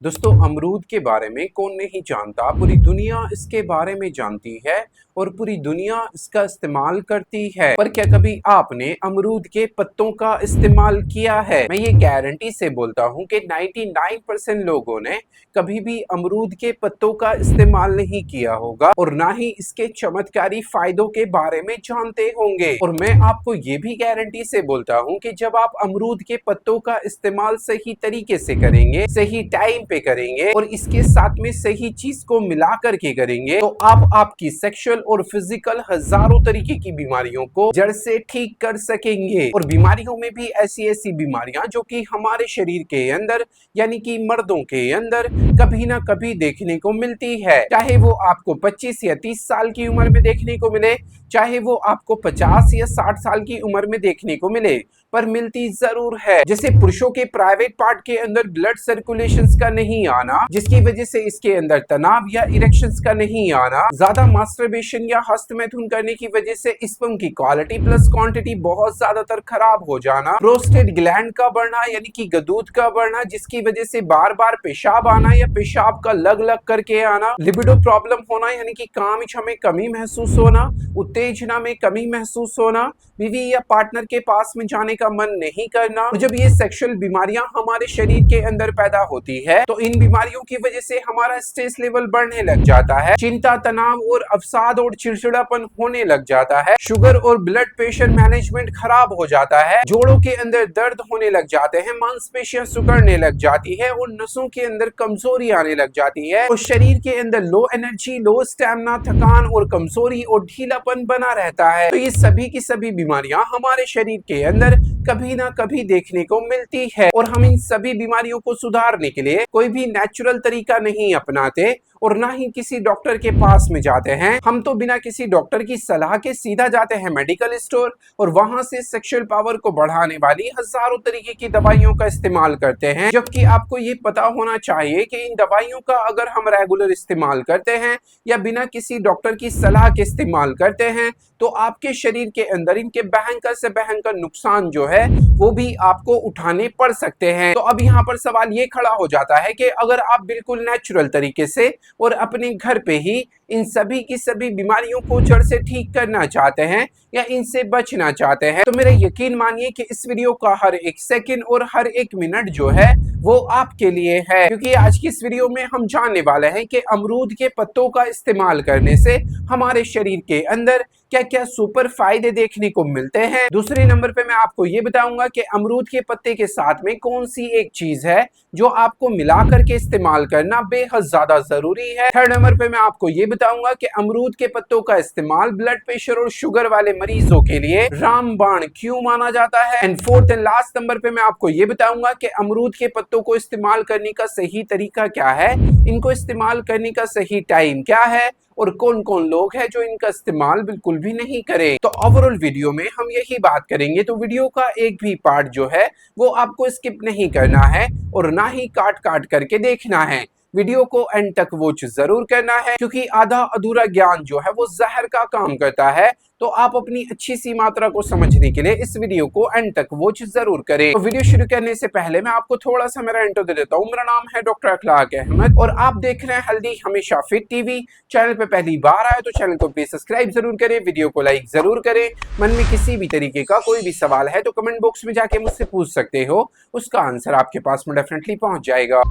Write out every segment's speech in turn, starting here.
दोस्तों अमरूद के बारे में कौन नहीं जानता। पूरी दुनिया इसके बारे में जानती है और पूरी दुनिया इसका इस्तेमाल करती है। पर क्या कभी आपने अमरूद के पत्तों का इस्तेमाल किया है? मैं ये गारंटी से बोलता हूँ कि 99% लोगों ने कभी भी अमरूद के पत्तों का इस्तेमाल नहीं किया होगा और ना ही इसके चमत्कारी फायदों के बारे में जानते होंगे। और मैं आपको ये भी गारंटी से बोलता हूँ कि जब आप अमरूद के पत्तों का इस्तेमाल सही तरीके से करेंगे, सही टाइम पे करेंगे और इसके साथ में सही चीज को मिला करके करेंगे, तो आप आपकी सेक्सुअल और फिजिकल हजारों तरीके की बीमारियों को जड़ से ठीक कर सकेंगे। और बीमारियों में भी ऐसी ऐसी बीमारियां जो कि हमारे शरीर के अंदर यानी कि मर्दों के अंदर कभी ना कभी देखने को मिलती है, चाहे वो आपको 25 या 30 साल की उम्र में देखने को मिले, चाहे वो आपको 50 या 60 साल की उम्र में देखने को मिले, पर मिलती जरूर है। जैसे पुरुषों के प्राइवेट पार्ट के अंदर ब्लड सर्कुलेशन का नहीं आना, जिसकी वजह से इसके अंदर तनाव या इरेक्शंस का नहीं आना, ज्यादा मास्टरबेशन या हस्तमैथुन करने की वजह से स्पर्म की क्वालिटी प्लस क्वांटिटी बहुत ज्यादातर खराब हो जाना, प्रोस्टेट ग्लैंड का बढ़ना यानी कि गदूद का बढ़ना, जिसकी वजह से बार बार पेशाब आना या पेशाब का लग लग करके आना, लिबिडो प्रॉब्लम होना यानी कि काम इच्छा में कमी महसूस होना, उत्तेजना में कमी महसूस होना, बीवी या पार्टनर के पास में जाने का मन नहीं करना। और जब ये सेक्सुअल बीमारियां हमारे शरीर के अंदर पैदा होती है तो इन बीमारियों की वजह से हमारा स्ट्रेस लेवल बढ़ने लग जाता है, चिंता तनाव और अवसाद और चिड़चिड़ापन होने लग जाता है, शुगर और ब्लड प्रेशर मैनेजमेंट खराब हो जाता है, जोड़ों के अंदर दर्द होने लग जाते हैं, मांसपेशियां सिकुड़ने लग जाती है और नसों के अंदर कमजोरी आने लग जाती है और शरीर के अंदर लो एनर्जी, लो स्टैमिना, थकान और कमजोरी और ढीलापन बना रहता है। तो ये सभी की सभी बीमारियां हमारे शरीर के अंदर कभी ना कभी देखने को मिलती है और हम इन सभी बीमारियों को सुधारने के लिए कोई भी नेचुरल तरीका नहीं अपनाते और ना ही किसी डॉक्टर के पास में जाते हैं। हम तो बिना किसी डॉक्टर की सलाह के सीधा जाते हैं मेडिकल स्टोर और वहां से सेक्सुअल पावर को बढ़ाने वाली हजारों तरीके की दवाइयों का इस्तेमाल करते हैं, जबकि आपको ये पता होना चाहिए कि इन दवाइयों का अगर हम रेगुलर इस्तेमाल करते हैं या बिना किसी डॉक्टर की सलाह के इस्तेमाल करते हैं तो आपके शरीर के अंदर इनके भयंकर से भयंकर नुकसान जो है वो भी आपको उठाने पड़ सकते हैं। तो अब यहाँ पर सवाल ये खड़ा हो जाता है कि अगर आप बिल्कुल नेचुरल तरीके से और अपने घर पे ही इन सभी की सभी बीमारियों को जड़ से ठीक करना चाहते हैं या इनसे बचना चाहते हैं, तो मेरा यकीन मानिए कि इस वीडियो का हर एक सेकंड और हर एक मिनट जो है वो आपके लिए है, क्योंकि आज की इस वीडियो में हम जानने वाले हैं कि अमरूद के पत्तों का इस्तेमाल करने से हमारे शरीर के अंदर क्या क्या सुपर फायदे देखने को मिलते हैं। दूसरे नंबर पे मैं आपको ये बताऊंगा कि अमरूद के पत्ते के साथ में कौन सी एक चीज है जो आपको मिला करके इस्तेमाल करना बेहद ज्यादा जरूरी है। थर्ड नंबर पे मैं आपको ये बताऊंगा कि अमरूद के पत्तों का इस्तेमाल ब्लड प्रेशर और शुगर वाले मरीजों के लिए रामबाण क्यों माना जाता है। And fourth and last number पे मैं आपको ये बताऊंगा कि अमरूद के पत्तों को इस्तेमाल करने का सही तरीका क्या है, इनको इस्तेमाल करने का सही टाइम क्या है और कौन कौन लोग हैं जो इनका इस्तेमाल बिल्कुल भी नहीं करें। तो ओवरऑल वीडियो में हम यही बात करेंगे, तो वीडियो का एक भी पार्ट जो है वो आपको स्किप नहीं करना है और ना ही काट काट करके देखना है। वीडियो को एंड तक वॉच जरूर करना है, क्योंकि आधा अधूरा ज्ञान जो है वो जहर का काम करता है। तो आप अपनी अच्छी सी मात्रा को समझने के लिए इस वीडियो को एंड तक वॉच जरूर करें। तो वीडियो शुरू करने से पहले मैं आपको थोड़ा सा मेरा इंट्रो दे देता हूँ। मेरा नाम है डॉक्टर अखलाक अहमद और आप देख रहे हैं हेल्दी हमेशा फिट टीवी। चैनल पे पहली बार आए तो चैनल को प्लीज सब्सक्राइब जरूर करें, वीडियो को लाइक जरूर करें। मन में किसी भी तरीके का कोई भी सवाल है तो कमेंट बॉक्स में जाके मुझसे पूछ सकते हो, उसका आंसर आपके पास में डेफिनेटली पहुंच जाएगा।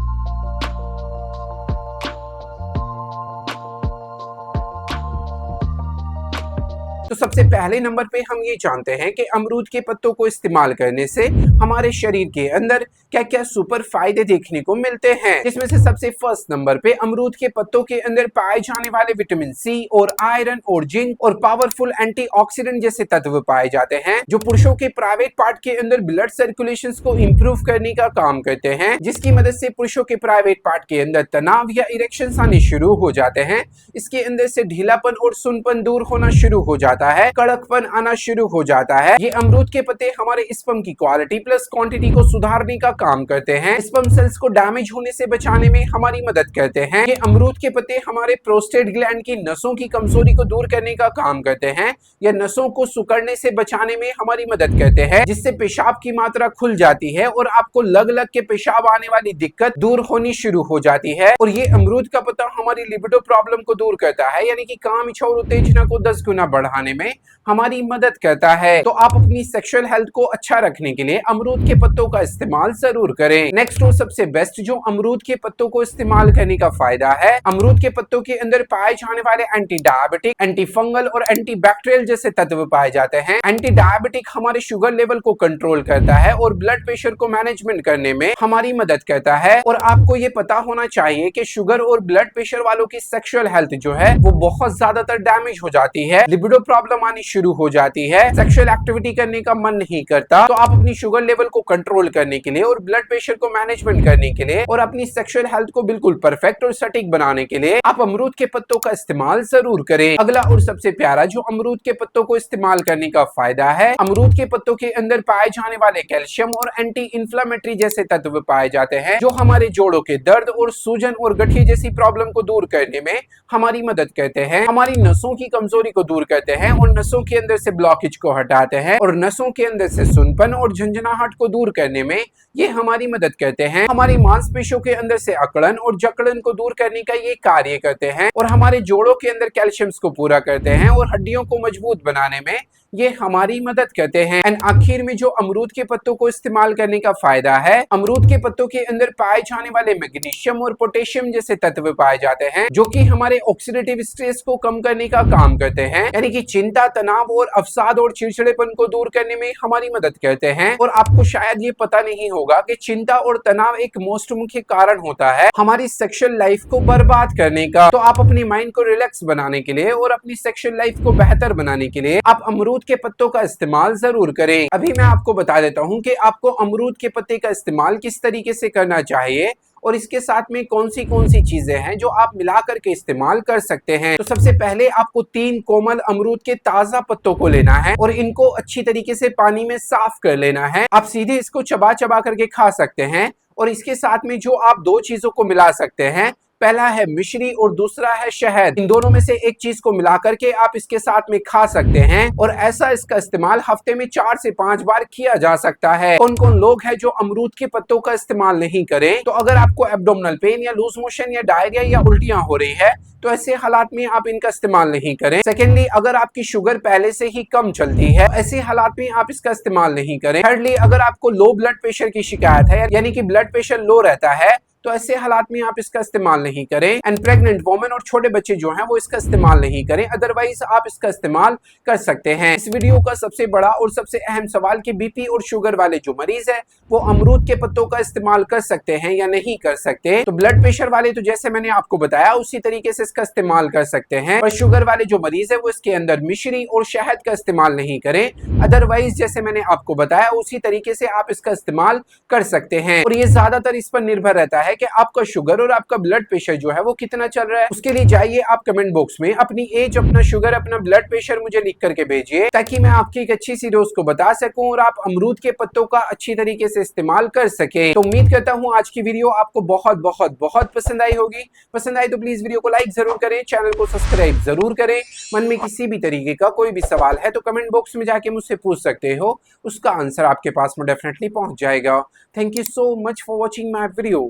तो सबसे पहले नंबर पे हम ये जानते हैं कि अमरूद के पत्तों को इस्तेमाल करने से हमारे शरीर के अंदर क्या क्या सुपर फायदे देखने को मिलते हैं। जिसमें से सबसे फर्स्ट नंबर पे अमरूद के पत्तों के अंदर पाए जाने वाले विटामिन सी और आयरन और जिंक और पावरफुल एंटीऑक्सीडेंट जैसे तत्व पाए जाते हैं, जो पुरुषों के प्राइवेट पार्ट के अंदर ब्लड सर्कुलेशन को इम्प्रूव करने का काम करते हैं, जिसकी मदद से पुरुषों के प्राइवेट पार्ट के अंदर तनाव या इरेक्शन आने शुरू हो जाते हैं। इसके अंदर से ढीलापन और सुनपन दूर होना शुरू हो जाता जाता है, कड़कपन आना शुरू हो जाता है। ये अमरूद के पत्ते हमारे स्पर्म की क्वालिटी प्लस क्वांटिटी को सुधारने का काम करते हैं, स्पर्म सेल्स को डैमेज होने से बचाने में हमारी मदद करते हैं। ये अमरूद के पत्ते हमारे प्रोस्टेट ग्लैंड की नसों की कमजोरी को दूर करने का काम करते हैं, या नसों को सिकुड़ने से बचाने में हमारी मदद करते हैं, जिससे पेशाब की मात्रा खुल जाती है और आपको लग लग के पेशाब आने वाली दिक्कत दूर होनी शुरू हो जाती है। और ये अमरूद का पत्ता हमारी लिबिडो प्रॉब्लम को दूर करता है, यानी कि काम इच्छा और उत्तेजना को 10 गुना बढ़ाने में हमारी मदद करता है। तो आप अपनी सेक्सुअल हेल्थ को अच्छा रखने के लिए अमरूद के पत्तों का इस्तेमाल जरूर करें। नेक्स्ट और सबसे बेस्ट जो अमरूद के पत्तों को इस्तेमाल करने का फायदा है, अमरूद के पत्तों के अंदर पाए जाने वाले एंटी डायबिटिक, एंटी फंगल और एंटी बैक्टीरियल जैसे तत्व पाए जाते हैं। एंटी डायबिटिक हमारे शुगर लेवल को कंट्रोल करता है और ब्लड प्रेशर को मैनेजमेंट करने में हमारी मदद करता है। और आपको ये पता होना चाहिए कि शुगर और ब्लड प्रेशर वालों की सेक्सुअल हेल्थ जो है वो बहुत ज्यादातर डैमेज हो जाती है, लिबिडो प्रॉब्लम आनी शुरू हो जाती है, सेक्सुअल एक्टिविटी करने का मन नहीं करता। तो आप अपनी शुगर लेवल को कंट्रोल करने के लिए और ब्लड प्रेशर को मैनेजमेंट करने के लिए और अपनी सेक्सुअल हेल्थ को बिल्कुल परफेक्ट और सटीक बनाने के लिए आप अमरूद के पत्तों का इस्तेमाल जरूर करें। अगला और सबसे प्यारा जो अमरूद के पत्तों को इस्तेमाल करने का फायदा है, अमरूद के पत्तों के अंदर पाए जाने वाले कैल्शियम और एंटी इंफ्लेमेटरी जैसे तत्व पाए जाते हैं, जो हमारे जोड़ों के दर्द और सूजन और गठिया जैसी प्रॉब्लम को दूर करने में हमारी मदद करते हैं, हमारी नसों की कमजोरी को दूर करते हैं और नसों के अंदर से ब्लॉकेज को हटाते हैं और नसों के अंदर से सुनपन और झंझनाहट को दूर करने में ये हमारी मदद करते हैं, हमारी मांसपेशियों के अंदर से अकड़न और जकड़न को दूर करने का ये कार्य करते हैं और हमारे जोड़ों के अंदर कैल्शियम को पूरा करते हैं और हड्डियों को मजबूत बनाने में ये हमारी मदद करते हैं। एंड आखिर में जो अमरूद के पत्तों को इस्तेमाल करने का फायदा है, अमरूद के पत्तों के अंदर पाए जाने वाले मैग्नीशियम और पोटेशियम जैसे तत्व पाए जाते हैं, जो कि हमारे ऑक्सीडेटिव स्ट्रेस को कम करने का काम करते हैं, यानी कि चिंता, तनाव और अवसाद और चिड़चिड़ेपन को दूर करने में हमारी मदद करते हैं। और आपको शायद ये पता नहीं होगा कि चिंता और तनाव एक मोस्ट मुख्य कारण होता है हमारी सेक्सुअल लाइफ को बर्बाद करने का। तो आप अपनी माइंड को रिलैक्स बनाने के लिए और अपनी सेक्सुअल लाइफ को बेहतर बनाने के लिए आप अमरूद के पत्तों का इस्तेमाल जरूर करें। अभी मैं आपको बता देता हूं कि आपको अमरूद के पत्ते का इस्तेमाल किस तरीके से करना चाहिए और इसके साथ में कौन सी चीजें हैं जो आप मिला करके इस्तेमाल कर सकते हैं। तो सबसे पहले आपको 3 कोमल अमरूद के ताजा पत्तों को लेना है और इनको अच्छी तरीके से पानी में साफ कर लेना है। आप सीधे इसको चबा चबा करके खा सकते हैं और इसके साथ में जो आप 2 चीजों को मिला सकते हैं, पहला है मिश्री और दूसरा है शहद। इन दोनों में से एक चीज को मिला करके आप इसके साथ में खा सकते हैं और ऐसा इसका इस्तेमाल हफ्ते में 4 से 5 बार किया जा सकता है। कौन कौन लोग हैं जो अमरूद के पत्तों का इस्तेमाल नहीं करें? तो अगर आपको एब्डोमिनल पेन या लूज मोशन या डायरिया या उल्टियां हो रही है तो ऐसे हालात में आप इनका इस्तेमाल नहीं करें। सेकेंडली, अगर आपकी शुगर पहले से ही कम चलती है ऐसे हालात में आप इसका इस्तेमाल नहीं करें। थर्डली, अगर आपको लो ब्लड प्रेशर की शिकायत है, यानी कि ब्लड प्रेशर लो रहता है, तो ऐसे हालात में आप इसका इस्तेमाल नहीं करें। एंड प्रेग्नेंट वुमेन और छोटे बच्चे जो हैं वो इसका इस्तेमाल नहीं करें, अदरवाइज आप इसका इस्तेमाल कर सकते हैं। इस वीडियो का सबसे बड़ा और सबसे अहम सवाल कि बीपी और शुगर वाले जो मरीज हैं वो अमरूद के पत्तों का इस्तेमाल कर सकते हैं या नहीं कर सकते। तो ब्लड प्रेशर वाले तो जैसे मैंने आपको बताया उसी तरीके से इसका इस्तेमाल कर सकते हैं, पर शुगर वाले जो मरीज है वो इसके अंदर मिश्री और शहद का इस्तेमाल नहीं करें, अदरवाइज जैसे मैंने आपको बताया उसी तरीके से आप इसका इस्तेमाल कर सकते हैं। और ये ज्यादातर इस पर निर्भर रहता है कि आपका शुगर और आपका ब्लड प्रेशर जो है वो कितना चल रहा है। उसके लिए जाइए आप कमेंट बॉक्स में अपनी एज, अपना शुगर, अपना ब्लड प्रेशर मुझे लिख करके भेजिए, ताकि मैं आपकी एक अच्छी सी डोज को बता सकूं और आप अमरूद के पत्तों का अच्छी तरीके से इस्तेमाल कर सके। तो उम्मीद करता हूं आज की वीडियो आपको बहुत बहुत बहुत पसंद आई होगी। पसंद आई तो प्लीज वीडियो को लाइक जरूर करें, चैनल को सब्सक्राइब जरूर करें। मन में किसी भी तरीके का कोई भी सवाल है तो कमेंट बॉक्स में जाके मुझसे पूछ सकते हो, उसका आंसर आपके पास में डेफिनेटली पहुंच जाएगा। Thank you so much for watching my video.